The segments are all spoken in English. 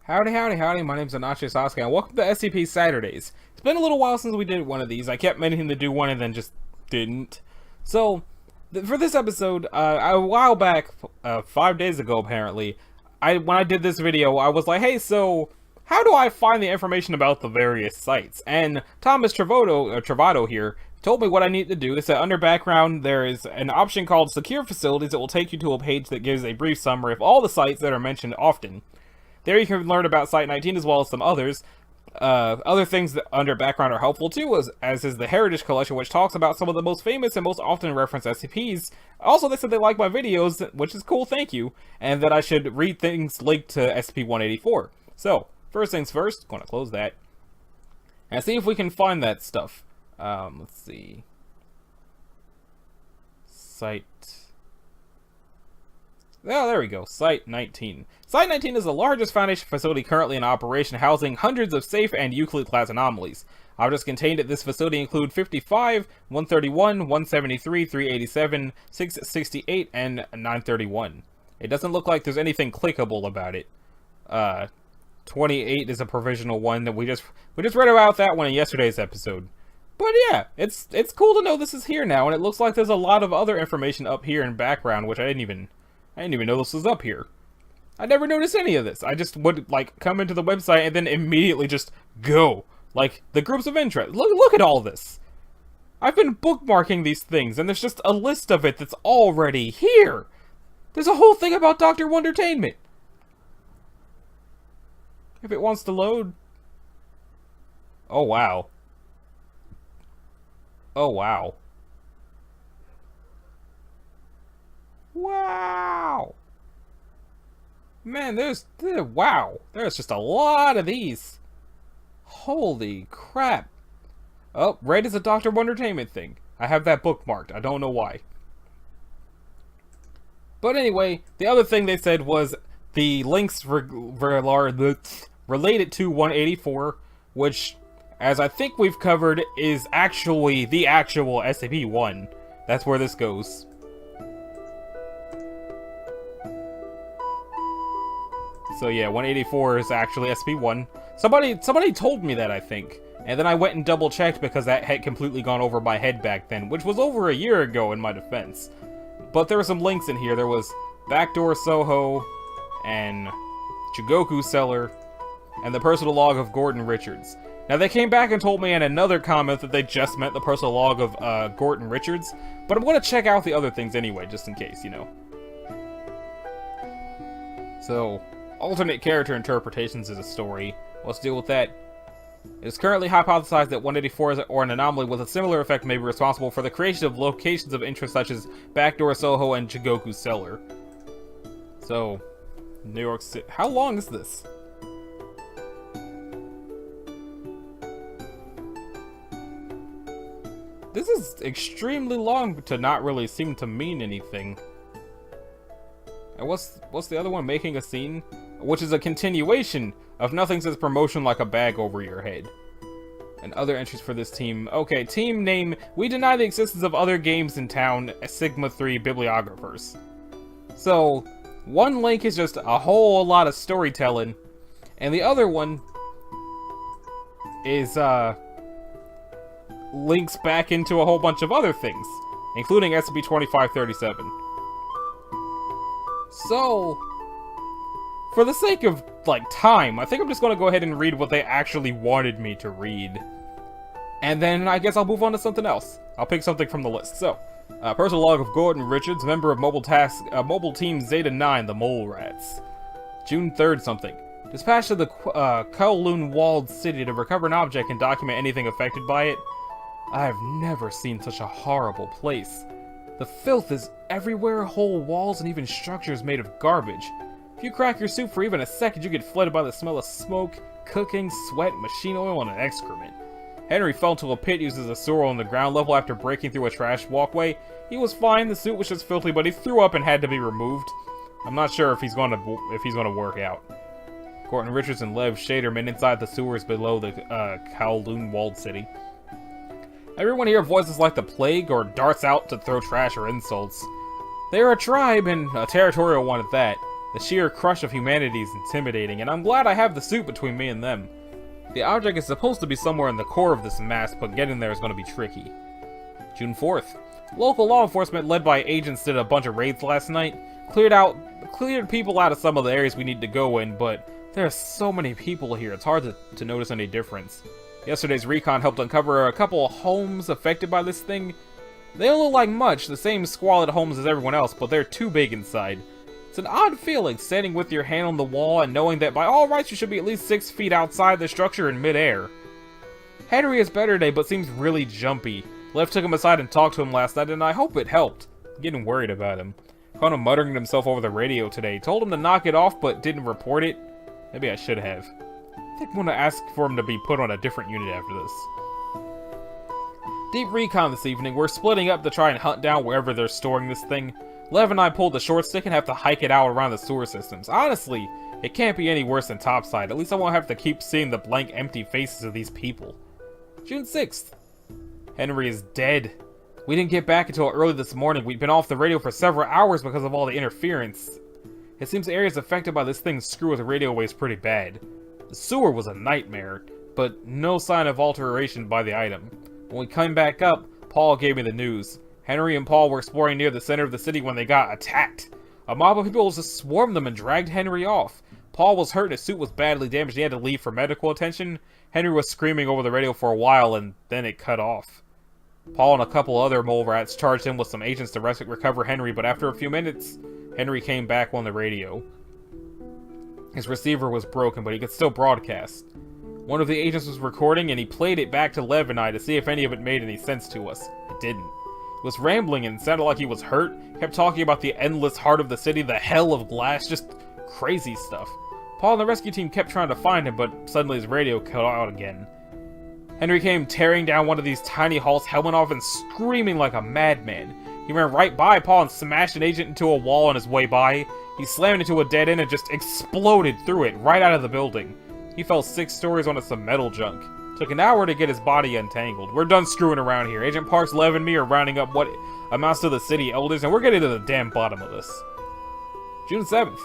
Howdy, howdy, howdy, my name's Anachi Sasuke, and welcome to SCP Saturdays. It's been a little while since we did one of these. I kept meaning to do one and then just didn't. So, for this episode, a while back, 5 days ago apparently, when I did this video, I was like, hey, so, how do I find the information about the various sites? And Thomas Travado here told me what I need to do. It said under background, there is an option called Secure Facilities that will take you to a page that gives a brief summary of all the sites that are mentioned often. There you can learn about Site 19 as well as some others. Other things that under background are helpful too, as is the Heritage Collection, which talks about some of the most famous and most often referenced SCPs. Also, they said they like my videos, which is cool, thank you, and that I should read things linked to SCP-184. So, first things first, going to close that, and see if we can find that stuff. Let's see. Site... Oh, there we go. Site 19. Site 19 is the largest Foundation facility currently in operation, housing hundreds of safe and Euclid-class anomalies. Objects contained at this facility include 55, 131, 173, 387, 668, and 931. It doesn't look like there's anything clickable about it. 28 is a provisional one that we just read about that one in yesterday's episode. But yeah, it's cool to know this is here now, and it looks like there's a lot of other information up here in background, which I didn't even know this was up here. I never noticed any of this. I just would, like, come into the website and then immediately just go. Like, the groups of interest. Look at all this. I've been bookmarking these things, and there's just a list of it that's already here. There's a whole thing about Dr. Wondertainment. If it wants to load. Oh, wow. Oh, wow. Wow! Man, wow! There's just a lot of these. Holy crap. Oh, red is a Dr. Wondertainment thing. I have that bookmarked. I don't know why. But anyway, the other thing they said was the links related to 184, which, as I think we've covered, is actually the actual SCP-1. That's where this goes. So yeah, 184 is actually SCP-1. Somebody told me that, I think. And then I went and double checked because that had completely gone over my head back then, which was over a year ago in my defense. But there were some links in here. There was Backdoor Soho, and Chigoku Cellar, and the personal log of Gordon Richards. Now they came back and told me in another comment that they just meant the personal log of Gordon Richards, but I'm going to check out the other things anyway, just in case, you know. So, alternate character interpretations is a story. Let's deal with that. It is currently hypothesized that 184 is an anomaly with a similar effect may be responsible for the creation of locations of interest such as Backdoor Soho and Chigoku Cellar. So, New York City. How long is this? This is extremely long to not really seem to mean anything. And what's the other one? Making a scene? Which is a continuation of Nothing Says Promotion Like a Bag Over Your Head. And other entries for this team. Okay, team name. We deny the existence of other games in town. Sigma 3 bibliographers. So, one link is just a whole lot of storytelling. And the other one is, links back into a whole bunch of other things. Including SCP-2537. So, for the sake of, like, time, I think I'm just going to go ahead and read what they actually wanted me to read. And then I guess I'll move on to something else. I'll pick something from the list. So, personal log of Gordon Richards, member of Mobile Team Zeta 9, the Mole Rats. June 3rd something. Dispatched to the Kowloon Walled City to recover an object and document anything affected by it. I have never seen such a horrible place. The filth is everywhere, whole walls and even structures made of garbage. If you crack your soup for even a second, you get flooded by the smell of smoke, cooking, sweat, machine oil, and excrement. Henry fell into a pit used as a sewer on the ground level after breaking through a trash walkway. He was fine, the suit was just filthy, but he threw up and had to be removed. I'm not sure if he's gonna work out. Gordon Richards and Lev Shaderman inside the sewers below the Kowloon Walled City. Everyone here voices like the plague or darts out to throw trash or insults. They are a tribe, and a territorial one at that. The sheer crush of humanity is intimidating, and I'm glad I have the suit between me and them. The object is supposed to be somewhere in the core of this mass, but getting there is going to be tricky. June 4th. Local law enforcement led by agents did a bunch of raids last night. Cleared people out of some of the areas we need to go in, but there are so many people here, it's hard to notice any difference. Yesterday's recon helped uncover a couple of homes affected by this thing. They don't look like much, the same squalid homes as everyone else, but they're too big inside. It's an odd feeling, standing with your hand on the wall and knowing that by all rights you should be at least 6 feet outside the structure in midair. Henry is better today, but seems really jumpy. Lev took him aside and talked to him last night, and I hope it helped. I'm getting worried about him. Caught him muttering to himself over the radio today. Told him to knock it off, but didn't report it. Maybe I should have. I think I'm going to ask for him to be put on a different unit after this. Deep recon this evening. We're splitting up to try and hunt down wherever they're storing this thing. Lev and I pulled the short stick and have to hike it out around the sewer systems. Honestly, it can't be any worse than topside. At least I won't have to keep seeing the blank, empty faces of these people. June 6th. Henry is dead. We didn't get back until early this morning. We'd been off the radio for several hours because of all the interference. It seems areas affected by this thing screw with radio waves pretty bad. The sewer was a nightmare, but no sign of alteration by the item. When we came back up, Paul gave me the news. Henry and Paul were exploring near the center of the city when they got attacked. A mob of people just swarmed them and dragged Henry off. Paul was hurt and his suit was badly damaged and he had to leave for medical attention. Henry was screaming over the radio for a while and then it cut off. Paul and a couple other mole rats charged in with some agents to recover Henry, but after a few minutes, Henry came back on the radio. His receiver was broken, but he could still broadcast. One of the agents was recording, and he played it back to Lev and I to see if any of it made any sense to us. It didn't. It was rambling and sounded like he was hurt, kept talking about the endless heart of the city, the hell of glass, just crazy stuff. Paul and the rescue team kept trying to find him, but suddenly his radio cut out again. Henry came tearing down one of these tiny halls, helmet off and screaming like a madman. He ran right by Paul and smashed an agent into a wall on his way by. He slammed into a dead end and just exploded through it, right out of the building. He fell 6 stories onto some metal junk. Took an hour to get his body untangled. We're done screwing around here. Agent Parks, Lev, and me are rounding up what amounts to the city elders, and we're getting to the damn bottom of this. June 7th.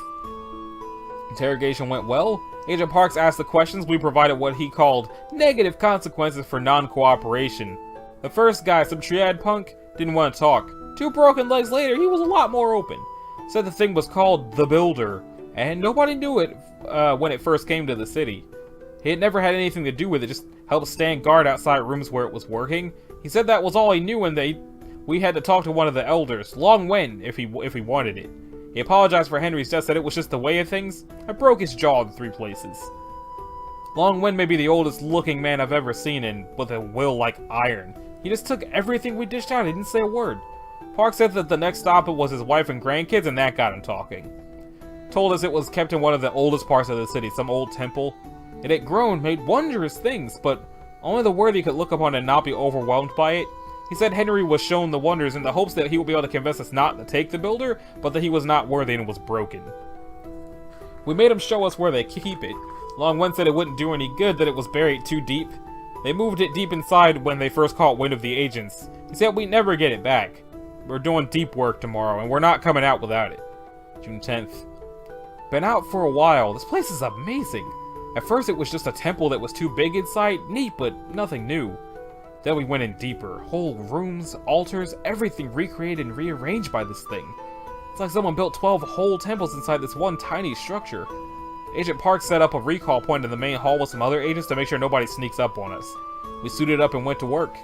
Interrogation went well. Agent Parks asked the questions. We provided what he called negative consequences for non-cooperation. The first guy, some triad punk, didn't want to talk. 2 broken legs later, he was a lot more open. Said the thing was called the Builder, and nobody knew it when it first came to the city. He had never had anything to do with it, just helped stand guard outside rooms where it was working. He said that was all he knew, and we had to talk to one of the elders, Long Wen, if he wanted it. He apologized for Henry's death, said it was just the way of things. I broke his jaw in 3 places. Long Wen may be the oldest looking man I've ever seen, and with a will like iron. He just took everything we dished out, he didn't say a word. Park said that the next stop was his wife and grandkids, and that got him talking. Told us it was kept in one of the oldest parts of the city, some old temple. It had grown, made wondrous things, but only the worthy could look upon it and not be overwhelmed by it. He said Henry was shown the wonders in the hopes that he would be able to convince us not to take the Builder, but that he was not worthy and was broken. We made him show us where they keep it. Long Wen said it wouldn't do any good, that it was buried too deep. They moved it deep inside when they first caught wind of the agents. He said we'd never get it back. We're doing deep work tomorrow, and we're not coming out without it. June 10th. Been out for a while. This place is amazing. At first it was just a temple that was too big inside. Neat, but nothing new. Then we went in deeper. Whole rooms, altars, everything recreated and rearranged by this thing. It's like someone built 12 whole temples inside this one tiny structure. Agent Park set up a recall point in the main hall with some other agents to make sure nobody sneaks up on us. We suited up and went to work.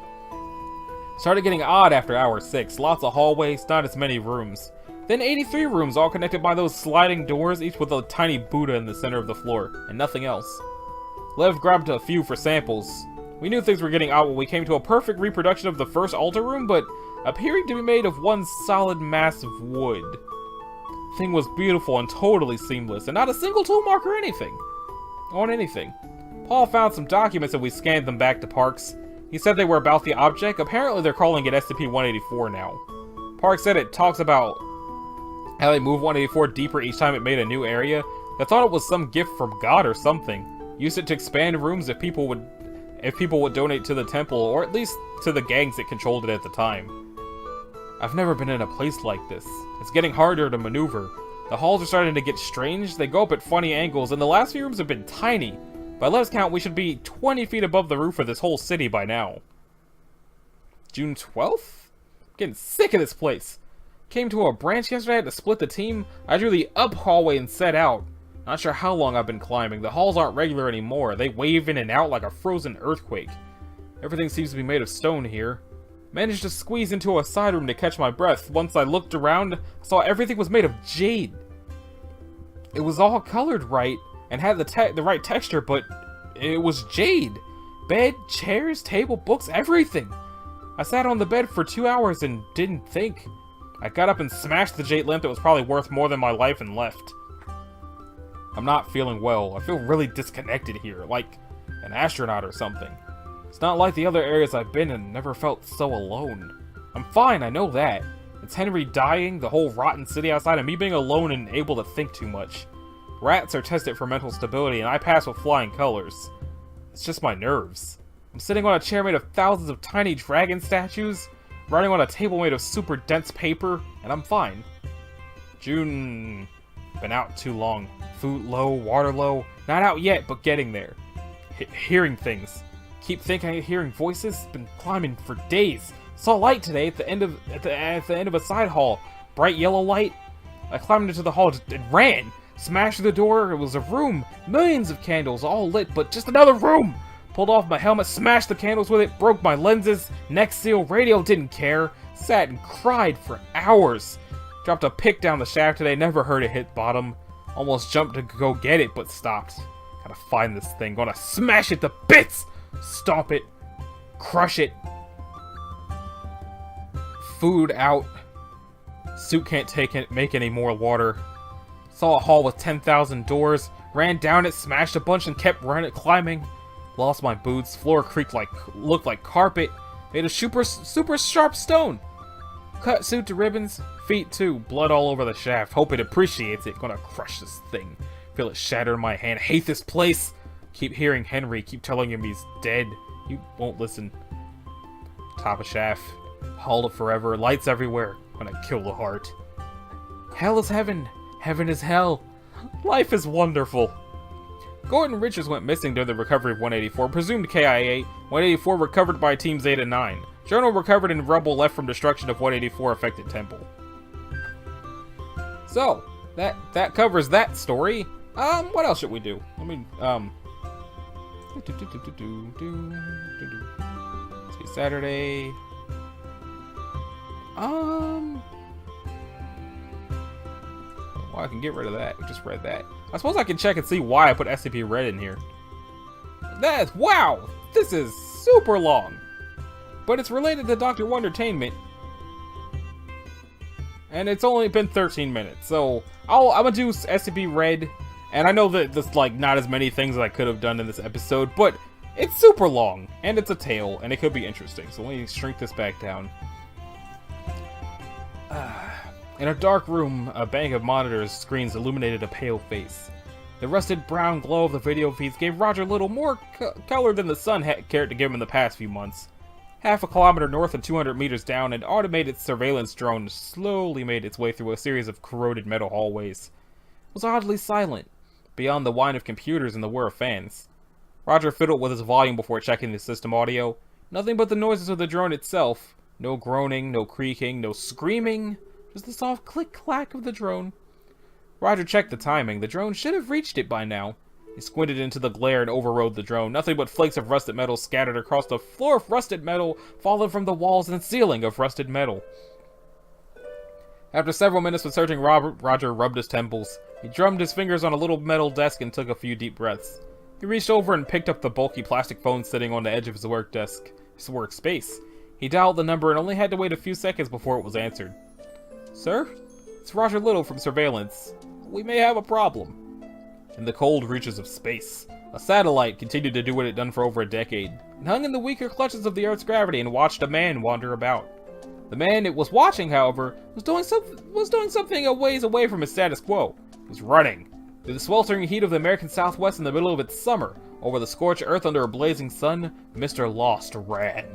Started getting odd after hour 6. Lots of hallways, not as many rooms. Then 83 rooms all connected by those sliding doors, each with a tiny Buddha in the center of the floor, and nothing else. Lev grabbed a few for samples. We knew things were getting odd when we came to a perfect reproduction of the first altar room, but appearing to be made of one solid mass of wood. The thing was beautiful and totally seamless, and not a single tool mark or anything. On anything. Paul found some documents and we scanned them back to Parks. He said they were about the object. Apparently they're calling it SCP-184 now. Parks said it talks about how they moved 184 deeper each time it made a new area. They thought it was some gift from God or something. Used it to expand rooms if people would donate to the temple, or at least to the gangs that controlled it at the time. I've never been in a place like this. It's getting harder to maneuver. The halls are starting to get strange, they go up at funny angles, and the last few rooms have been tiny. By last count, we should be 20 feet above the roof of this whole city by now. June 12th? I'm getting sick of this place. Came to a branch yesterday, I had to split the team. I drew the up hallway and set out. Not sure how long I've been climbing. The halls aren't regular anymore. They wave in and out like a frozen earthquake. Everything seems to be made of stone here. Managed to squeeze into a side room to catch my breath. Once I looked around, I saw everything was made of jade. It was all colored right and had the right texture, but it was jade. Bed, chairs, table, books, everything. I sat on the bed for 2 hours and didn't think. I got up and smashed the jade lamp that was probably worth more than my life and left. I'm not feeling well. I feel really disconnected here, like an astronaut or something. It's not like the other areas I've been in, never felt so alone. I'm fine, I know that. It's Henry dying, the whole rotten city outside, and me being alone and able to think too much. Rats are tested for mental stability, and I pass with flying colors. It's just my nerves. I'm sitting on a chair made of thousands of tiny dragon statues, running on a table made of super dense paper, and I'm fine. June... Been out too long. Food low, water low. Not out yet, but getting there. Hearing things. Keep thinking I'm hearing voices. Been climbing for days. Saw light today at the end of a side hall. Bright yellow light. I climbed into the hall and ran. Smashed through the door. It was a room. Millions of candles, all lit, but just another room. Pulled off my helmet, smashed the candles with it, broke my lenses, neck seal, radio, didn't care. Sat and cried for hours. Dropped a pick down the shaft today, never heard it hit bottom. Almost jumped to go get it, but stopped. Gotta find this thing, gonna smash it to bits! Stomp it. Crush it. Food out. Suit can't make any more water. Saw a hall with 10,000 doors. Ran down it, smashed a bunch, and kept running, climbing. Lost my boots. Floor creaked looked like carpet. Made of super sharp stone. Cut suit to ribbons. Feet too. Blood all over the shaft. Hope it appreciates it. Gonna crush this thing. Feel it shatter in my hand. Hate this place. Keep hearing Henry. Keep telling him he's dead. You won't listen. Top of shaft. Hauled it forever. Lights everywhere. Gonna kill the heart. Hell is heaven. Heaven is hell. Life is wonderful. Gordon Richards went missing during the recovery of 184. Presumed KIA. 184 recovered by Teams 8 and 9. Journal recovered in rubble left from destruction of 184 affected temple. So, that covers that story. What else should we do? I mean, let's see, Saturday. Well, I can get rid of that. I just read that. I suppose I can check and see why I put SCP Red in here. Wow! This is super long! But it's related to Dr. Wondertainment. And it's only been 13 minutes, so I'm gonna do SCP Red. And I know that there's like not as many things that I could have done in this episode, but it's super long, and it's a tale, and it could be interesting. So let me shrink this back down. In a dark room, a bank of monitors screens illuminated a pale face. The rusted brown glow of the video feeds gave Roger little more color than the sun had cared to give him in the past few months. Half a kilometer north and 200 meters down, an automated surveillance drone slowly made its way through a series of corroded metal hallways. It was oddly silent, beyond the whine of computers and the whir of fans. Roger fiddled with his volume before checking the system audio. Nothing but the noises of the drone itself. No groaning, no creaking, no screaming. Just the soft click-clack of the drone. Roger checked the timing. The drone should have reached it by now. He squinted into the glare and overrode the drone. Nothing but flakes of rusted metal scattered across the floor of rusted metal, fallen from the walls and ceiling of rusted metal. After several minutes of searching, Roger rubbed his temples. He drummed his fingers on a little metal desk and took a few deep breaths. He reached over and picked up the bulky plastic phone sitting on the edge of his workspace. He dialed the number and only had to wait a few seconds before it was answered. Sir? It's Roger Little from Surveillance. We may have a problem. In the cold reaches of space, a satellite continued to do what it had done for over a decade. It hung in the weaker clutches of the Earth's gravity and watched a man wander about. The man it was watching, however, was doing something a ways away from his status quo. He was running. Through the sweltering heat of the American Southwest in the middle of its summer, over the scorched earth under a blazing sun, Mr. Lost ran.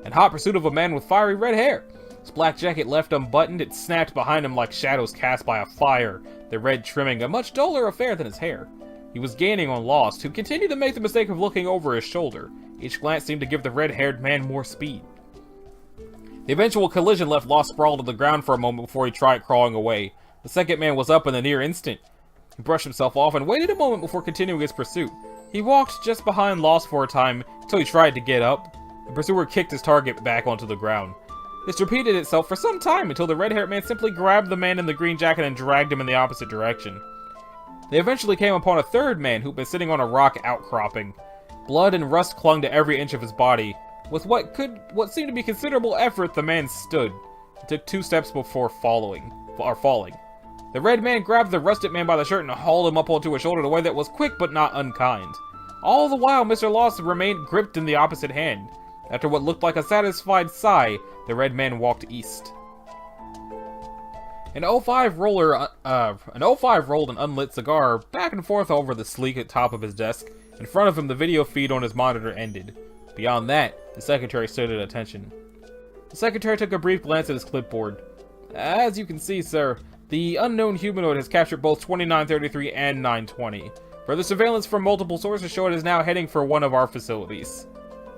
In hot pursuit of a man with fiery red hair. His black jacket left unbuttoned, it snapped behind him like shadows cast by a fire, the red trimming a much duller affair than his hair. He was gaining on Lost, who continued to make the mistake of looking over his shoulder. Each glance seemed to give the red-haired man more speed. The eventual collision left Lost sprawled to the ground for a moment before he tried crawling away. The second man was up in the near instant. He brushed himself off and waited a moment before continuing his pursuit. He walked just behind Lost for a time until he tried to get up. The pursuer kicked his target back onto the ground. This repeated itself for some time until the red-haired man simply grabbed the man in the green jacket and dragged him in the opposite direction. They eventually came upon a third man who'd been sitting on a rock outcropping. Blood and rust clung to every inch of his body. With what seemed to be considerable effort, the man stood. He took 2 steps before falling. The red man grabbed the rusted man by the shirt and hauled him up onto his shoulder in a way that was quick but not unkind. All the while, Mr. Lost remained gripped in the opposite hand. After what looked like a satisfied sigh, the red man walked east. An 05 rolled an unlit cigar back and forth over the sleek top of his desk. In front of him, the video feed on his monitor ended. Beyond that, the secretary stood at attention. The secretary took a brief glance at his clipboard. As you can see, sir, the unknown humanoid has captured both 2933 and 920. Further surveillance from multiple sources show it is now heading for one of our facilities.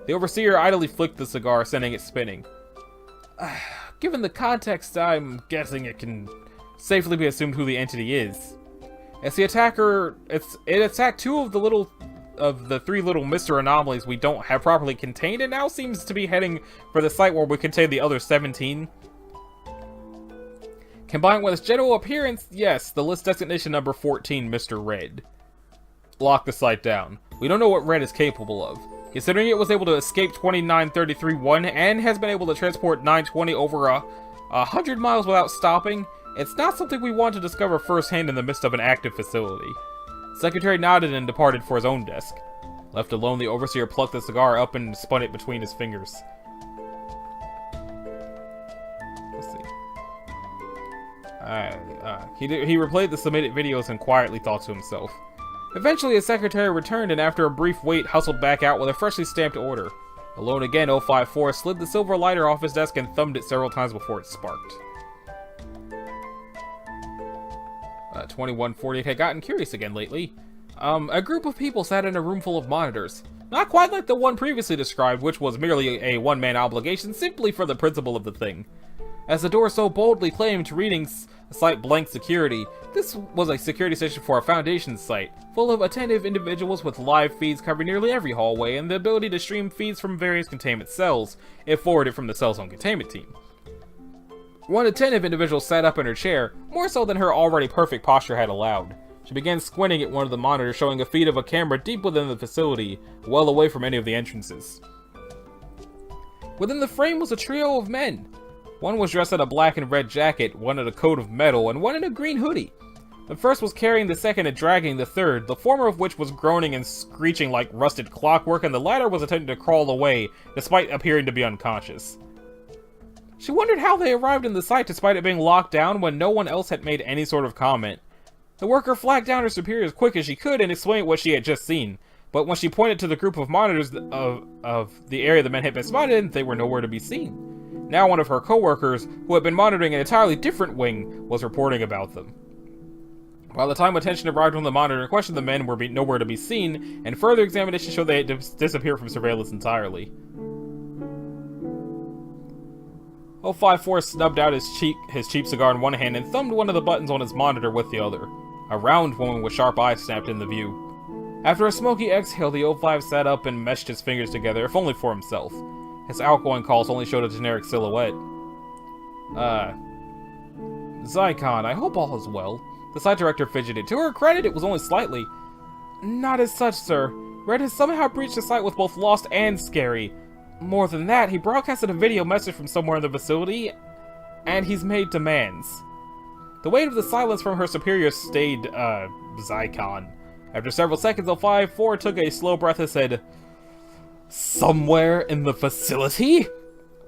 The overseer idly flicked the cigar, sending it spinning. Given the context, I'm guessing it can safely be assumed who the entity is. As the attacker, it attacked 2 of the 3 little Mr. Anomalies we don't have properly contained, and now seems to be heading for the site where we contain the other 17. Combined with its general appearance, yes, the list designation number 14, Mr. Red. Lock the site down. We don't know what Red is capable of. Considering it was able to escape 2933-1 and has been able to transport 920 over 100 miles without stopping, it's not something we want to discover firsthand in the midst of an active facility. The secretary nodded and departed for his own desk. Left alone, the overseer plucked the cigar up and spun it between his fingers. Let's see. He replayed the submitted videos and quietly thought to himself. Eventually, his secretary returned and after a brief wait, hustled back out with a freshly stamped order. Alone again, 054 slid the silver lighter off his desk and thumbed it several times before it sparked. 2148 had gotten curious again lately. A group of people sat in a room full of monitors. Not quite like the one previously described, which was merely a one-man obligation simply for the principle of the thing. As the door so boldly claimed readings site blank security, this was a security station for a Foundation site, full of attentive individuals with live feeds covering nearly every hallway and the ability to stream feeds from various containment cells, if forwarded from the cell's own containment team. One attentive individual sat up in her chair, more so than her already perfect posture had allowed. She began squinting at one of the monitors, showing a feed of a camera deep within the facility, well away from any of the entrances. Within the frame was a trio of men. One was dressed in a black and red jacket, one in a coat of metal, and one in a green hoodie. The first was carrying the second and dragging the third, the former of which was groaning and screeching like rusted clockwork, and the latter was attempting to crawl away, despite appearing to be unconscious. She wondered how they arrived in the site despite it being locked down when no one else had made any sort of comment. The worker flagged down her superior as quick as she could and explained what she had just seen, but when she pointed to the group of monitors of the area the men had been spotted in, they were nowhere to be seen. Now one of her co-workers, who had been monitoring an entirely different wing, was reporting about them. By the time attention arrived on the monitor in question, the men were nowhere to be seen, and further examination showed they had disappeared from surveillance entirely. 054 snubbed out his cheap cigar in one hand and thumbed one of the buttons on his monitor with the other. A round woman with sharp eyes snapped in the view. After a smoky exhale, the 05 sat up and meshed his fingers together, if only for himself. His outgoing calls only showed a generic silhouette. Zycon, I hope all is well. The site director fidgeted. To her credit, it was only slightly. Not as such, sir. Red has somehow breached the site with both Lost and Scary. More than that, he broadcasted a video message from somewhere in the facility, and he's made demands. The weight of the silence from her superior stayed, Zycon. After several seconds, 054 took a slow breath and said, Somewhere in the facility?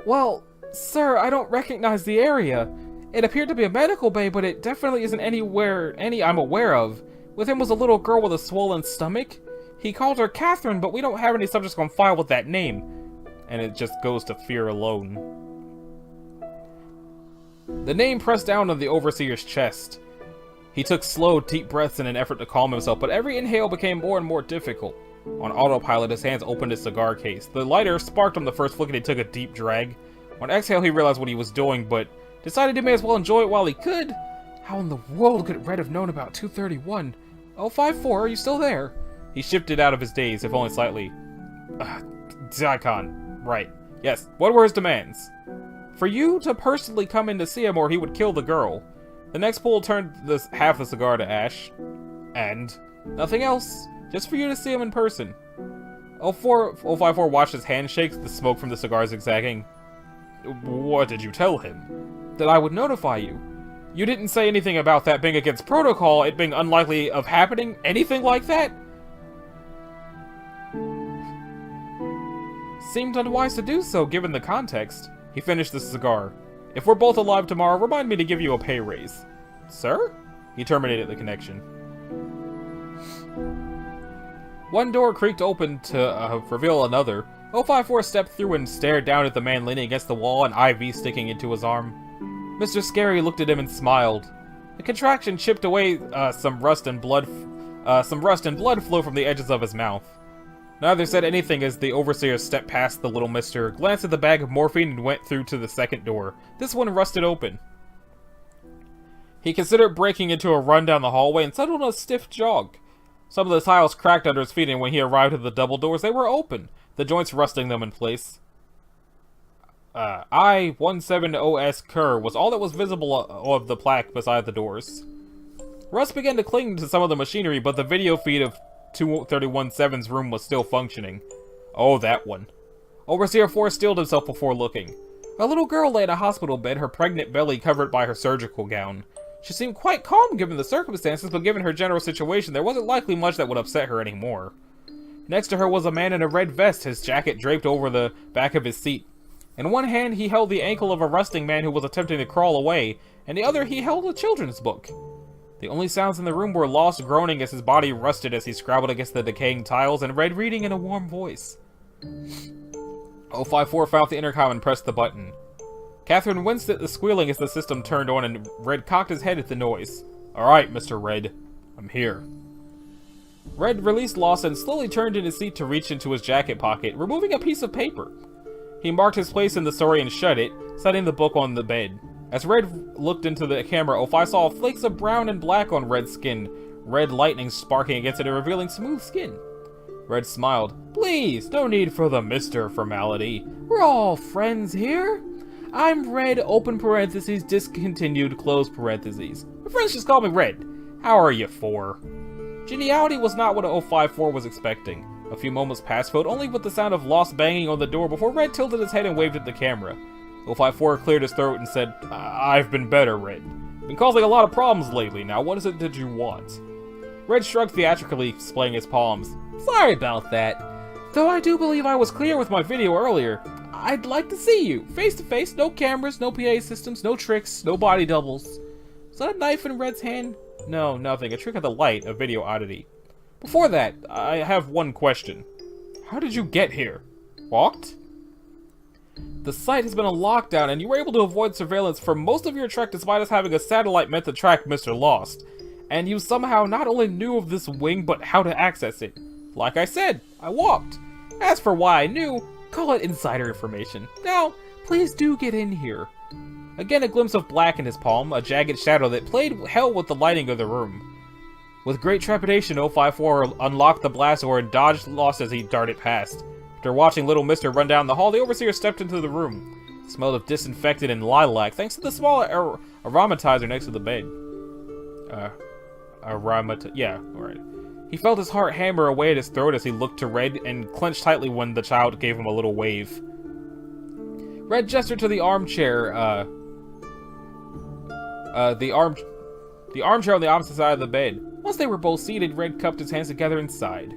Well, sir, I don't recognize the area. It appeared to be a medical bay, but it definitely isn't any I'm aware of. With him was a little girl with a swollen stomach. He called her Catherine, but we don't have any subjects on file with that name. And it just goes to fear alone. The name pressed down on the Overseer's chest. He took slow, deep breaths in an effort to calm himself, but every inhale became more and more difficult. On autopilot, his hands opened his cigar case. The lighter sparked on the first flick and he took a deep drag. On exhale, he realized what he was doing, but decided he may as well enjoy it while he could. How in the world could Red have known about 231? 054, are you still there? He shifted out of his daze, if only slightly. Zycon. Right. Yes. What were his demands? For you to personally come in to see him or he would kill the girl. The next pull turned half the cigar to ash. And nothing else. Just for you to see him in person. 054 watched his hand shake, the smoke from the cigar zigzagging. What did you tell him? That I would notify you. You didn't say anything about that being against protocol, it being unlikely of happening, anything like that? Seemed unwise to do so, given the context. He finished the cigar. If we're both alive tomorrow, remind me to give you a pay raise. Sir? He terminated the connection. One door creaked open to reveal another. 054 stepped through and stared down at the man leaning against the wall, an IV sticking into his arm. Mr. Scary looked at him and smiled. The contraction chipped away some rust and blood flow from the edges of his mouth. Neither said anything as the Overseer stepped past the little mister, glanced at the bag of morphine, and went through to the second door. This one rusted open. He considered breaking into a run down the hallway and settled on a stiff jog. Some of the tiles cracked under his feet, and when he arrived at the double doors, they were open, the joints rusting them in place. I-170S Kerr was all that was visible of the plaque beside the doors. Rust began to cling to some of the machinery, but the video feed of 231-7's room was still functioning. Oh, that one. Overseer 4 stilled himself before looking. A little girl lay in a hospital bed, her pregnant belly covered by her surgical gown. She seemed quite calm given the circumstances, but given her general situation, there wasn't likely much that would upset her anymore. Next to her was a man in a red vest, his jacket draped over the back of his seat. In one hand, he held the ankle of a rusting man who was attempting to crawl away, and the other he held a children's book. The only sounds in the room were Lost groaning as his body rusted as he scrabbled against the decaying tiles, and Red reading in a warm voice. 054 found the intercom and pressed the button. Catherine winced at the squealing as the system turned on, and Red cocked his head at the noise. Alright, Mr. Red. I'm here. Red released Lost and slowly turned in his seat to reach into his jacket pocket, removing a piece of paper. He marked his place in the story and shut it, setting the book on the bed. As Red looked into the camera, 05 saw flakes of brown and black on Red's skin, red lightning sparking against it and revealing smooth skin. Red smiled. Please, no need for the Mr. formality. We're all friends here. I'm Red, open parentheses, discontinued, close parentheses. My friends just call me Red. How are you, 4? Geniality was not what 054 was expecting. A few moments passed, filled only with the sound of Lost banging on the door before Red tilted his head and waved at the camera. 054 cleared his throat and said, I've been better, Red. Been causing a lot of problems lately. Now, what is it that you want? Red shrugged theatrically, displaying his palms. Sorry about that. Though I do believe I was clear with my video earlier. I'd like to see you, face to face, no cameras, no PA systems, no tricks, no body doubles. Is that a knife in Red's hand? No, nothing. A trick of the light, a video oddity. Before that, I have one question. How did you get here? Walked? The site has been a lockdown, and you were able to avoid surveillance for most of your trek despite us having a satellite meant to track Mr. Lost. And you somehow not only knew of this wing, but how to access it. Like I said, I walked. As for why I knew, call it insider information. Now, please do get in here. Again, a glimpse of black in his palm, a jagged shadow that played hell with the lighting of the room. With great trepidation, 054 unlocked the blast door and dodged Lost as he darted past. After watching Little Mister run down the hall, the Overseer stepped into the room. It smelled of disinfectant and lilac, thanks to the small aromatizer next to the bed. Yeah, alright. He felt his heart hammer away at his throat as he looked to Red and clenched tightly when the child gave him a little wave. Red gestured to the armchair, the armchair on the opposite side of the bed. Once they were both seated, Red cupped his hands together and sighed.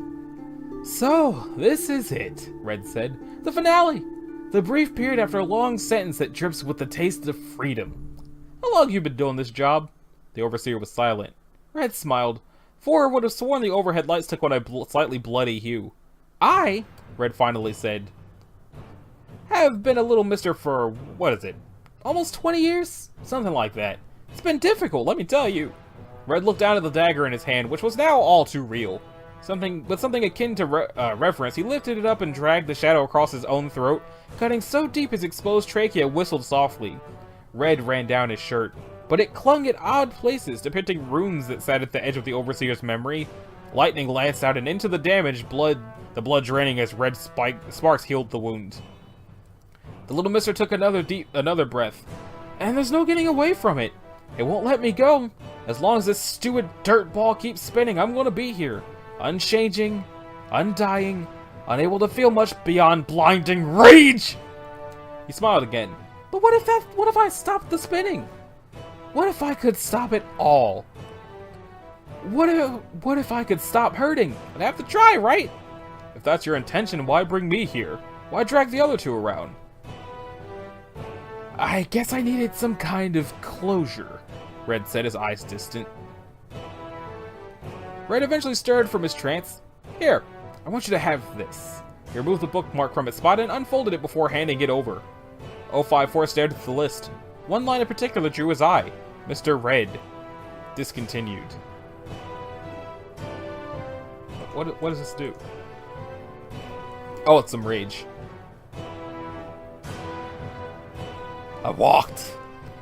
So, this is it, Red said. The finale! The brief period after a long sentence that drips with the taste of freedom. How long have you been doing this job? The Overseer was silent. Red smiled. 4 would have sworn the overhead lights took on a slightly bloody hue. Red finally said, have been a little mister for, 10 almost 20 years? Something like that. It's been difficult, let me tell you. Red looked down at the dagger in his hand, which was now all too real. With something akin to reverence, he lifted it up and dragged the shadow across his own throat, cutting so deep his exposed trachea whistled softly. Red ran down his shirt, but it clung at odd places, depicting runes that sat at the edge of the Overseer's memory. Lightning lanced out and into the damaged blood, the blood draining as red sparks healed the wound. The little mister took another breath. And there's no getting away from it. It won't let me go. As long as this stupid dirt ball keeps spinning, I'm gonna be here. Unchanging, undying, unable to feel much beyond blinding rage! He smiled again. But what if I stopped the spinning? What if I could stop it all? What if I could stop hurting? I'd have to try, right? If that's your intention, why bring me here? Why drag the other two around? I guess I needed some kind of closure, Red said, his eyes distant. Red eventually stirred from his trance. Here, I want you to have this. He removed the bookmark from its spot and unfolded it before handing it over. 054 stared at the list. One line in particular drew his eye. Mr. Red. Discontinued. What does this do? Oh, it's some rage. I walked.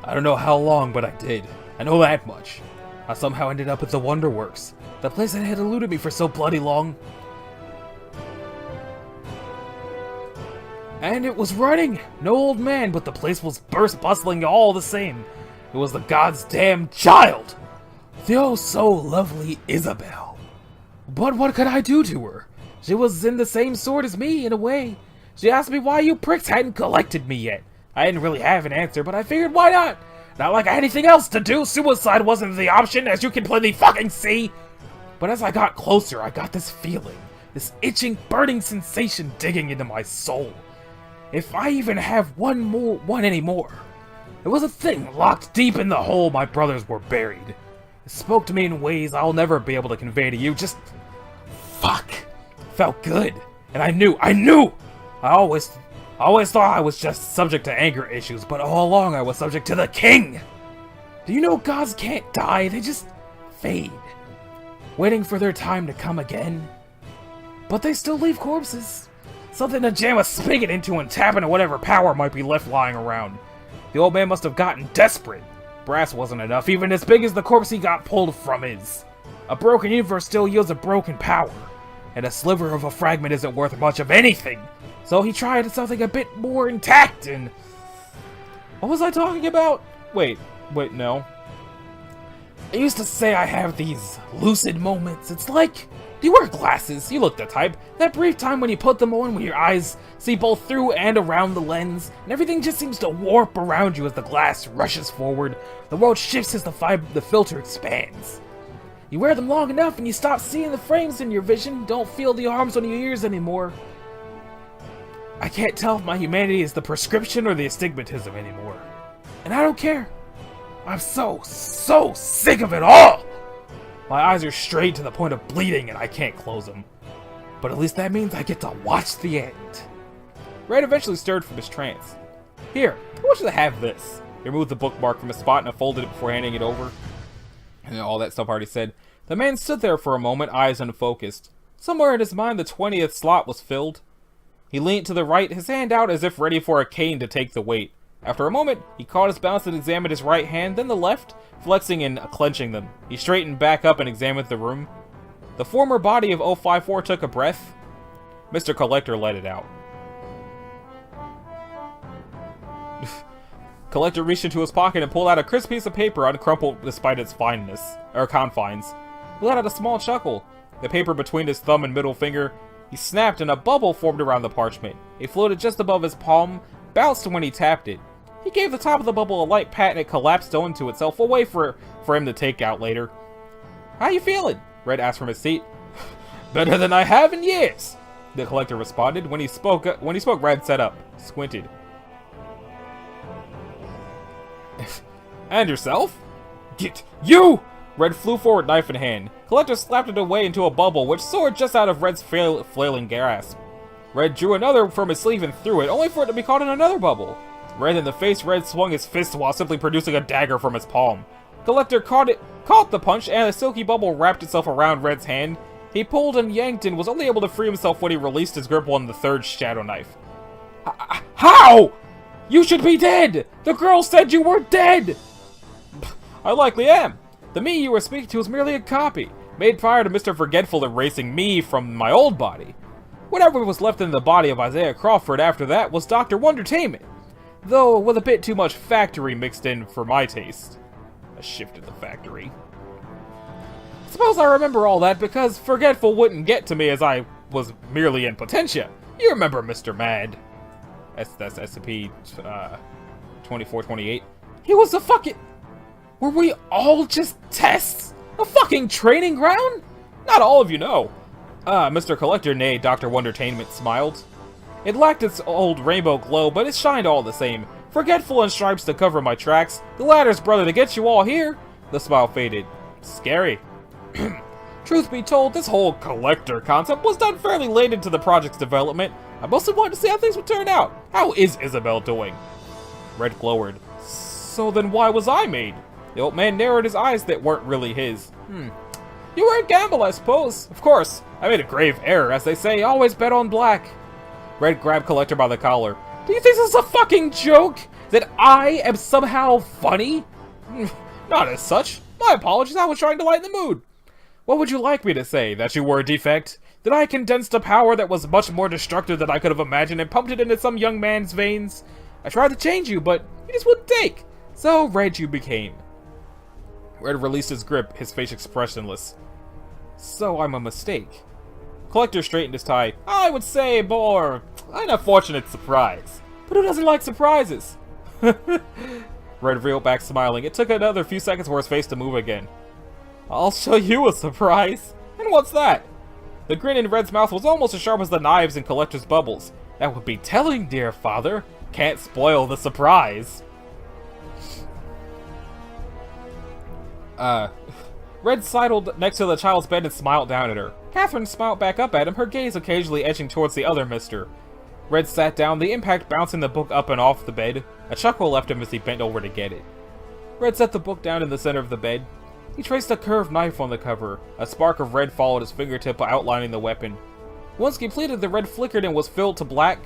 I don't know how long, but I did. I know that much. I somehow ended up at the Wonderworks, the place that had eluded me for so bloody long. And it was running! No old man, but the place was bustling all the same. It was the God's damn child! The oh so lovely Isabel. But what could I do to her? She was in the same sort as me, in a way. She asked me why you pricks hadn't collected me yet. I didn't really have an answer, but I figured why not? Not like I had anything else to do. Suicide wasn't the option, as you can plainly fucking see. But as I got closer, I got this feeling. This itching, burning sensation digging into my soul. If I even have one anymore. It was a thing locked deep in the hole my brothers were buried. It spoke to me in ways I'll never be able to convey to you. Just... fuck. Felt good. And I knew! I always thought I was just subject to anger issues, but all along I was subject to the king! Do you know gods can't die, they just fade. Waiting for their time to come again. But they still leave corpses. Something to jam a spigot into and tap into whatever power might be left lying around. The old man must have gotten desperate. Brass wasn't enough, even as big as the corpse he got pulled from is. A broken universe still yields a broken power. And a sliver of a fragment isn't worth much of anything. So he tried something a bit more intact and... What was I talking about? Wait, no. I used to say I have these lucid moments. It's like... You wear glasses, you look the type. That brief time when you put them on, when your eyes see both through and around the lens, and everything just seems to warp around you as the glass rushes forward. The world shifts as the filter expands. You wear them long enough and you stop seeing the frames in your vision, don't feel the arms on your ears anymore. I can't tell if my humanity is the prescription or the astigmatism anymore. And I don't care. I'm so sick of it all! My eyes are straight to the point of bleeding and I can't close them. But at least that means I get to watch the end. Red eventually stirred from his trance. Here, I want you to have this. He removed the bookmark from his spot and folded it before handing it over. And all that stuff already said. The man stood there for a moment, eyes unfocused. Somewhere in his mind the 20th slot was filled. He leaned to the right, his hand out as if ready for a cane to take the weight. After a moment, he caught his balance and examined his right hand, then the left, flexing and clenching them. He straightened back up and examined the room. The former body of 054 took a breath. Mr. Collector let it out. Collector reached into his pocket and pulled out a crisp piece of paper uncrumpled despite its confines. He let out a small chuckle. The paper between his thumb and middle finger, he snapped and a bubble formed around the parchment. It floated just above his palm, bounced when he tapped it. He gave the top of the bubble a light pat and it collapsed onto itself, away for him to take out later. How you feeling? Red asked from his seat. Better than I have in years, the collector responded. When he spoke, Red sat up, squinted. And yourself? Get you! Red flew forward, knife in hand. Collector slapped it away into a bubble, which soared just out of Red's flailing grasp. Red drew another from his sleeve and threw it, only for it to be caught in another bubble. Red in the face, Red swung his fist while simply producing a dagger from his palm. Collector caught the punch, and a silky bubble wrapped itself around Red's hand. He pulled and yanked and was only able to free himself when he released his grip on the third shadow knife. How? You should be dead! The girl said you were dead! I likely am. The me you were speaking to was merely a copy, made prior to Mr. Forgetful erasing me from my old body. Whatever was left in the body of Isaiah Crawford after that was Dr. Wondertainment, though with a bit too much factory mixed in for my taste. I shifted the factory. Suppose I remember all that because Forgetful wouldn't get to me as I was merely in potentia. You remember Mr. Mad. That's SCP 2428. He was a fucking... Were we all just tests? A fucking training ground? Not all of you know. Mr. Collector, nay, Dr. Wondertainment smiled. It lacked its old rainbow glow, but it shined all the same. Forgetful and stripes to cover my tracks. The ladder's brother to get you all here. The smile faded. Scary. Truth be told, this whole collector concept was done fairly late into the project's development. I mostly wanted to see how things would turn out. How is Isabel doing? Red glowered. So then why was I made? The old man narrowed his eyes that weren't really his. You were a gamble, I suppose. Of course, I made a grave error, as they say, always bet on black. Red grabbed Collector by the collar. Do you think this is a fucking joke? That I am somehow funny? Not as such. My apologies, I was trying to lighten the mood. What would you like me to say? That you were a defect? That I condensed a power that was much more destructive than I could have imagined and pumped it into some young man's veins? I tried to change you, but you just wouldn't take. So Red you became. Red released his grip, his face expressionless. So I'm a mistake. Collector straightened his tie. I would say more an unfortunate surprise. But who doesn't like surprises? Red reeled back smiling. It took another few seconds for his face to move again. I'll show you a surprise. And what's that? The grin in Red's mouth was almost as sharp as the knives in Collector's bubbles. That would be telling, dear father. Can't spoil the surprise. Red sidled next to the child's bed and smiled down at her. Catherine smiled back up at him, her gaze occasionally edging towards the other mister. Red sat down, the impact bouncing the book up and off the bed. A chuckle left him as he bent over to get it. Red set the book down in the center of the bed. He traced a curved knife on the cover. A spark of red followed his fingertip, outlining the weapon. Once completed, the red flickered and was filled to black.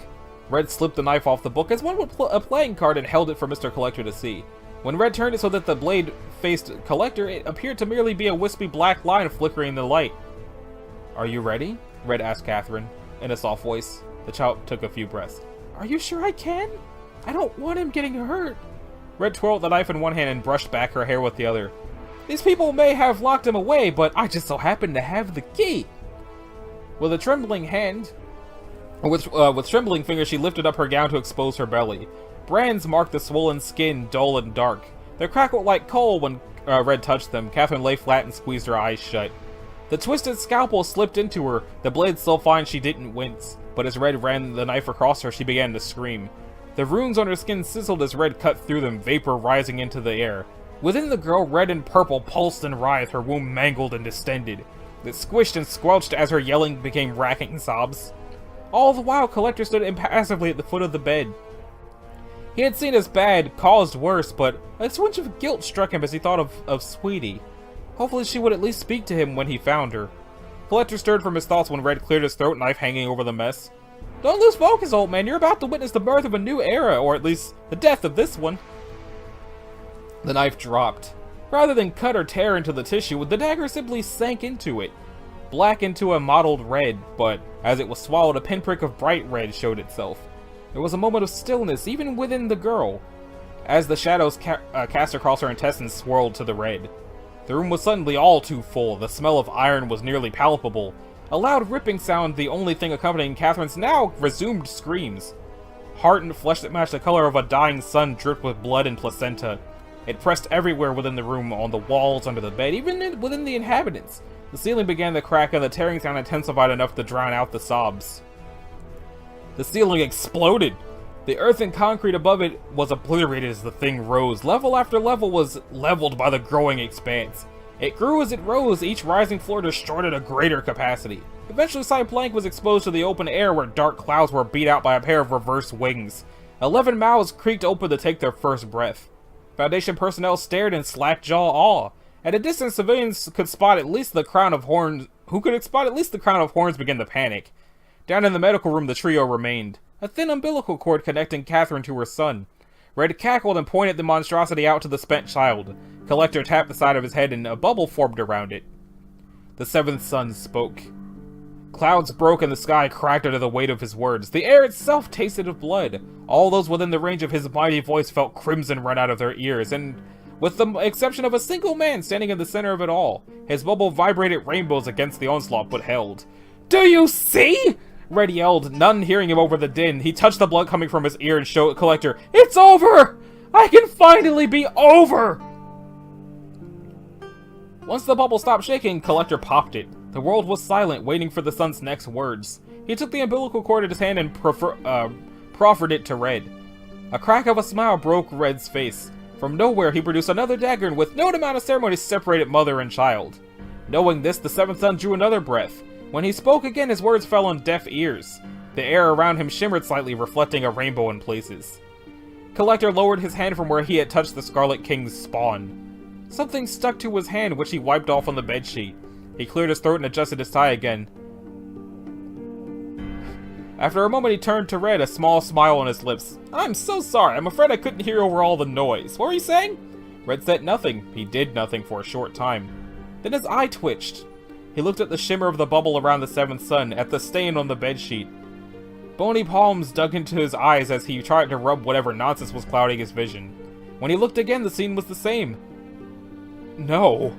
Red slipped the knife off the book as one would a playing card and held it for Mr. Collector to see. When Red turned it so that the blade faced Collector, it appeared to merely be a wispy black line flickering in the light. Are you ready? Red asked Catherine, in a soft voice. The child took a few breaths. Are you sure I can? I don't want him getting hurt. Red twirled the knife in one hand and brushed back her hair with the other. These people may have locked him away, but I just so happen to have the key. With a trembling hand, with trembling fingers, she lifted up her gown to expose her belly. Brands marked the swollen skin, dull and dark. They crackled like coal when Red touched them. Catherine lay flat and squeezed her eyes shut. The twisted scalpel slipped into her, the blade so fine she didn't wince. But as Red ran the knife across her, she began to scream. The runes on her skin sizzled as Red cut through them, vapor rising into the air. Within the girl, red and purple pulsed and writhed, her womb mangled and distended. It squished and squelched as her yelling became racking sobs. All the while, Collector stood impassively at the foot of the bed. He had seen as bad, caused worse, but a twinge of guilt struck him as he thought of Sweetie. Hopefully she would at least speak to him when he found her. Collector stirred from his thoughts when Red cleared his throat knife hanging over the mess. Don't lose focus, old man. You're about to witness the birth of a new era, or at least the death of this one. The knife dropped. Rather than cut or tear into the tissue, the dagger simply sank into it. Black into a mottled red, but as it was swallowed, a pinprick of bright red showed itself. There was a moment of stillness, even within the girl, as the shadows cast across her intestines swirled to the red. The room was suddenly all too full. The smell of iron was nearly palpable. A loud ripping sound, the only thing accompanying Catherine's now resumed screams. Heart and flesh that matched the color of a dying sun dripped with blood and placenta. It pressed everywhere within the room, on the walls, under the bed, even within the inhabitants. The ceiling began to crack, and the tearing sound intensified enough to drown out the sobs. The ceiling exploded! The earth and concrete above it was obliterated as the thing rose. Level after level was leveled by the growing expanse. It grew as it rose, each rising floor destroyed at a greater capacity. Eventually, Side Plank was exposed to the open air where dark clouds were beat out by a pair of reverse wings. 11 mouths creaked open to take their first breath. Foundation personnel stared in slack-jaw awe. At a distance, civilians could spot at least the crown of horns. Who could spot at least the crown of horns begin to panic. Down in the medical room, the trio remained. A thin umbilical cord connecting Catherine to her son. Red cackled and pointed the monstrosity out to the spent child. Collector tapped the side of his head and a bubble formed around it. The seventh son spoke. Clouds broke and the sky cracked under the weight of his words. The air itself tasted of blood. All those within the range of his mighty voice felt crimson run out of their ears, and with the exception of a single man standing in the center of it all, his bubble vibrated rainbows against the onslaught but held. "Do you see?" Red yelled, none hearing him over the din. He touched the blood coming from his ear and showed Collector, "It's over! I can finally be over!" Once the bubble stopped shaking, Collector popped it. The world was silent, waiting for the son's next words. He took the umbilical cord in his hand and proffered it to Red. A crack of a smile broke Red's face. From nowhere, he produced another dagger and with no amount of ceremony separated mother and child. Knowing this, the seventh son drew another breath. When he spoke again, his words fell on deaf ears. The air around him shimmered slightly, reflecting a rainbow in places. Collector lowered his hand from where he had touched the Scarlet King's spawn. Something stuck to his hand, which he wiped off on the bedsheet. He cleared his throat and adjusted his tie again. After a moment, he turned to Red, a small smile on his lips. "I'm so sorry. I'm afraid I couldn't hear over all the noise. What were you saying?" Red said nothing. He did nothing for a short time. Then his eye twitched. He looked at the shimmer of the bubble around the seventh son, at the stain on the bedsheet. Bony palms dug into his eyes as he tried to rub whatever nonsense was clouding his vision. When he looked again, the scene was the same. "No."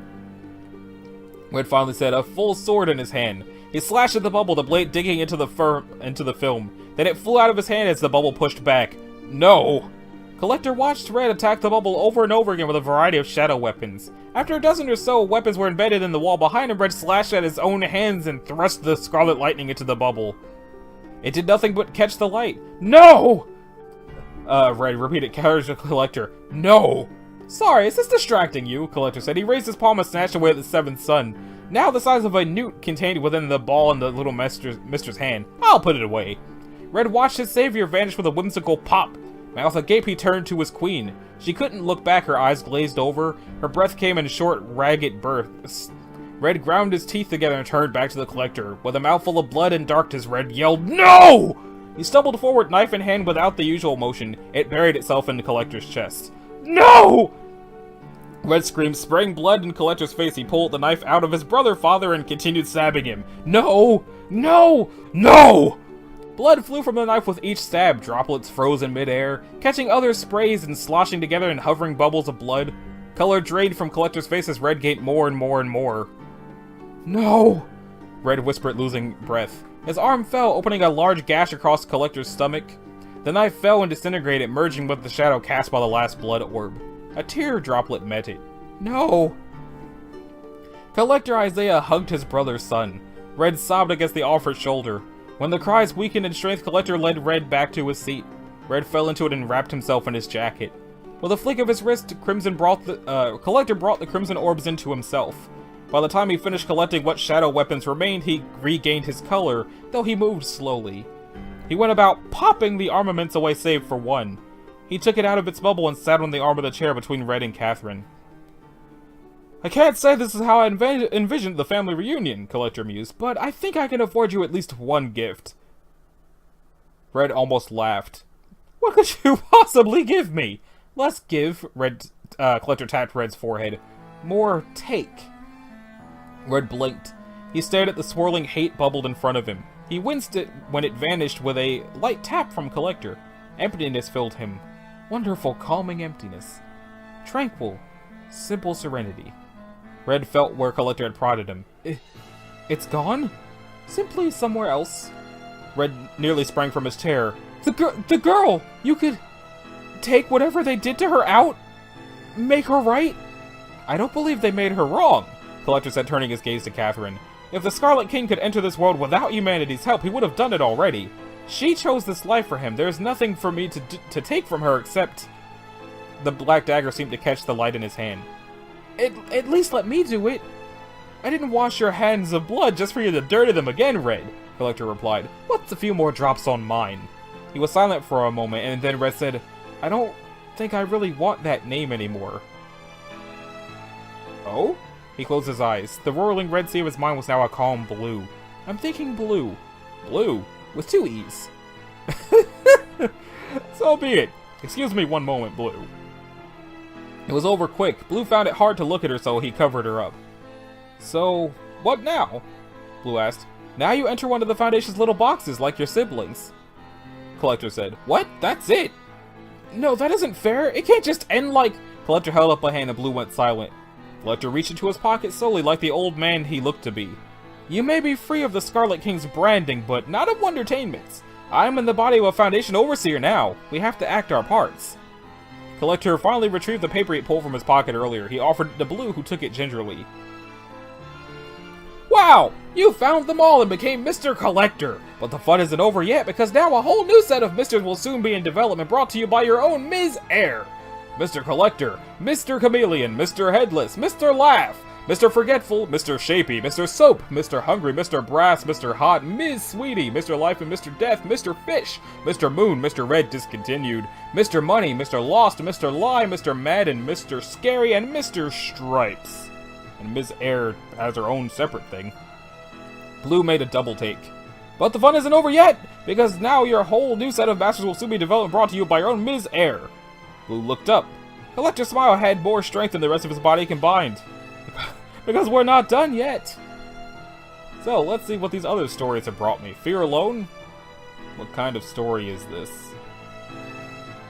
Red finally said, a full sword in his hand. He slashed at the bubble, the blade digging into the film. Then it flew out of his hand as the bubble pushed back. "No!" Collector watched Red attack the bubble over and over again with a variety of shadow weapons. After a dozen or so weapons were embedded in the wall behind him, Red slashed at his own hands and thrust the scarlet lightning into the bubble. It did nothing but catch the light. "No!" Red repeated, courage to Collector. "No!" "Sorry, is this distracting you?" Collector said. He raised his palm and snatched away at the seventh son, now the size of a newt contained within the ball in the little mistress hand. "I'll put it away." Red watched his savior vanish with a whimsical pop. Mouth agape, he turned to his queen. She couldn't look back, her eyes glazed over. Her breath came in short, ragged bursts. Red ground his teeth together and turned back to the Collector. With a mouthful of blood and darkness, Red yelled, "No!" He stumbled forward, knife in hand, without the usual motion. It buried itself in the Collector's chest. "No!" Red screamed, spraying blood in Collector's face. He pulled the knife out of his brother, father, and continued stabbing him. "No! No! No!" Blood flew from the knife with each stab. Droplets froze in midair, catching other sprays and sloshing together in hovering bubbles of blood. Color drained from Collector's face as Red gained more and more and more. "No!" Red whispered, losing breath. His arm fell, opening a large gash across Collector's stomach. The knife fell and disintegrated, merging with the shadow cast by the last blood orb. A tear droplet met it. "No!" Collector Isaiah hugged his brother's son. Red sobbed against the offered shoulder. When the cries weakened in strength, Collector led Red back to his seat. Red fell into it and wrapped himself in his jacket. With a flick of his wrist, Collector brought the crimson orbs into himself. By the time he finished collecting what shadow weapons remained, he regained his color, though he moved slowly. He went about popping the armaments away save for one. He took it out of its bubble and sat on the arm of the chair between Red and Catherine. "I can't say this is how I envisioned the family reunion," Collector mused, "but I think I can afford you at least one gift." Red almost laughed. "What could you possibly give me?" "Less give," Collector tapped Red's forehead. "More take." Red blinked. He stared at the swirling hate bubbled in front of him. He winced when it vanished with a light tap from Collector. Emptiness filled him. Wonderful, calming emptiness. Tranquil, simple serenity. Red felt where Collector had prodded him. It's gone? Simply somewhere else." Red nearly sprang from his chair. The girl! You could take whatever they did to her out? Make her right?" "I don't believe they made her wrong," Collector said, turning his gaze to Catherine. "If the Scarlet King could enter this world without humanity's help, he would have done it already. She chose this life for him. There's nothing for me to take from her except..." The black dagger seemed to catch the light in his hand. At least let me do it." "I didn't wash your hands of blood just for you to dirty them again, Red," Collector replied. "What's a few more drops on mine?" He was silent for a moment, and then Red said, I don't think I really want that name anymore. Oh? He closed his eyes. The roiling red sea of his mind was now a calm blue. I'm thinking blue. Blue? With 2 E's. So be it. Excuse me one moment, Blue. It was over quick. Blue found it hard to look at her, so he covered her up. So, what now? Blue asked. Now you enter one of the Foundation's little boxes, like your siblings. Collector said. What? That's it? No, that isn't fair. It can't just end like... Collector held up a hand and Blue went silent. Collector reached into his pocket slowly, like the old man he looked to be. You may be free of the Scarlet King's branding, but not of Wondertainment's. I am in the body of a Foundation Overseer now. We have to act our parts. Collector finally retrieved the paper he pulled from his pocket earlier. He offered it to Blue, who took it gingerly. Wow! You found them all and became Mr. Collector! But the fun isn't over yet, because now a whole new set of Misters will soon be in development, brought to you by your own Ms. Air! Mr. Collector, Mr. Chameleon, Mr. Headless, Mr. Laugh, Mr. Forgetful, Mr. Shapy, Mr. Soap, Mr. Hungry, Mr. Brass, Mr. Hot, Ms. Sweetie, Mr. Life and Mr. Death, Mr. Fish, Mr. Moon, Mr. Red Discontinued, Mr. Money, Mr. Lost, Mr. Lie, Mr. Madden, Mr. Scary, and Mr. Stripes. And Ms. Air has her own separate thing. Blue made a double take. But the fun isn't over yet, because now your whole new set of masters will soon be developed and brought to you by your own Ms. Air. Blue looked up. Collector's smile had more strength than the rest of his body combined. Because we're not done yet! So, let's see what these other stories have brought me. Fear Alone? What kind of story is this?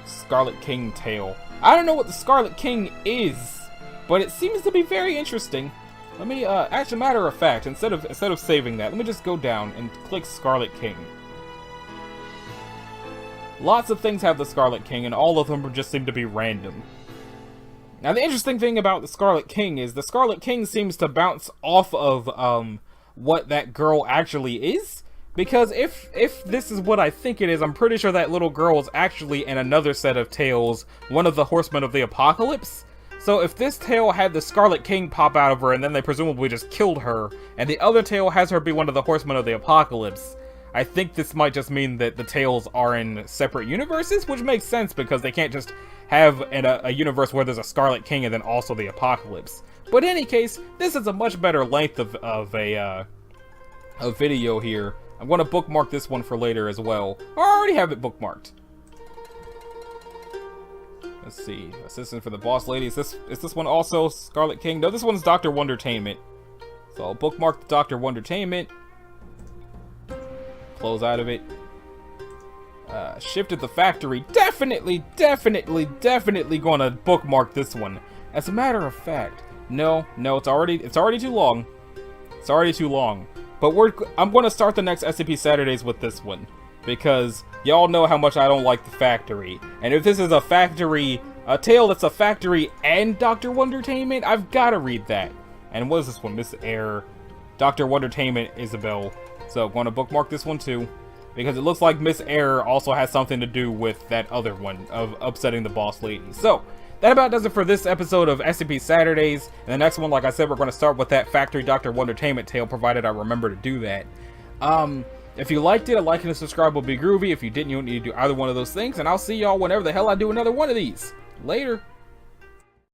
Scarlet King Tale. I don't know what the Scarlet King is, but it seems to be very interesting. Let me, as a matter of fact, instead of saving that, let me just go down and click Scarlet King. Lots of things have the Scarlet King, and all of them just seem to be random. Now, the interesting thing about the Scarlet King is the Scarlet King seems to bounce off of, what that girl actually is. Because if this is what I think it is, I'm pretty sure that little girl is actually in another set of tales, one of the Horsemen of the Apocalypse. So if this tale had the Scarlet King pop out of her and then they presumably just killed her, and the other tale has her be one of the Horsemen of the Apocalypse, I think this might just mean that the tales are in separate universes, which makes sense because they can't just have a universe where there's a Scarlet King and then also the Apocalypse. But in any case, this is a much better length of a video here. I'm going to bookmark this one for later as well. I already have it bookmarked. Let's see. Assistant for the Boss Lady. Is this one also Scarlet King? No, this one's Dr. Wondertainment. So I'll bookmark the Dr. Wondertainment. Close out of it. Shift at the Factory. Definitely gonna bookmark this one. As a matter of fact, no, it's already too long. It's already too long. But I'm gonna start the next SCP Saturdays with this one, because y'all know how much I don't like the Factory. And if this is a tale that's a Factory and Dr. Wondertainment, I've gotta read that. And what is this one? Miss Air, Dr. Wondertainment, Isabel. So I'm gonna bookmark this one too, because it looks like Miss Air also has something to do with that other one of upsetting the Boss Lady. So that about does it for this episode of SCP Saturdays. And the next one, like I said, we're going to start with that Factory Dr. Wondertainment tale, provided I remember to do that. If you liked it, a like and a subscribe will be groovy. If you didn't, you don't need to do either one of those things. And I'll see y'all whenever the hell I do another one of these. Later.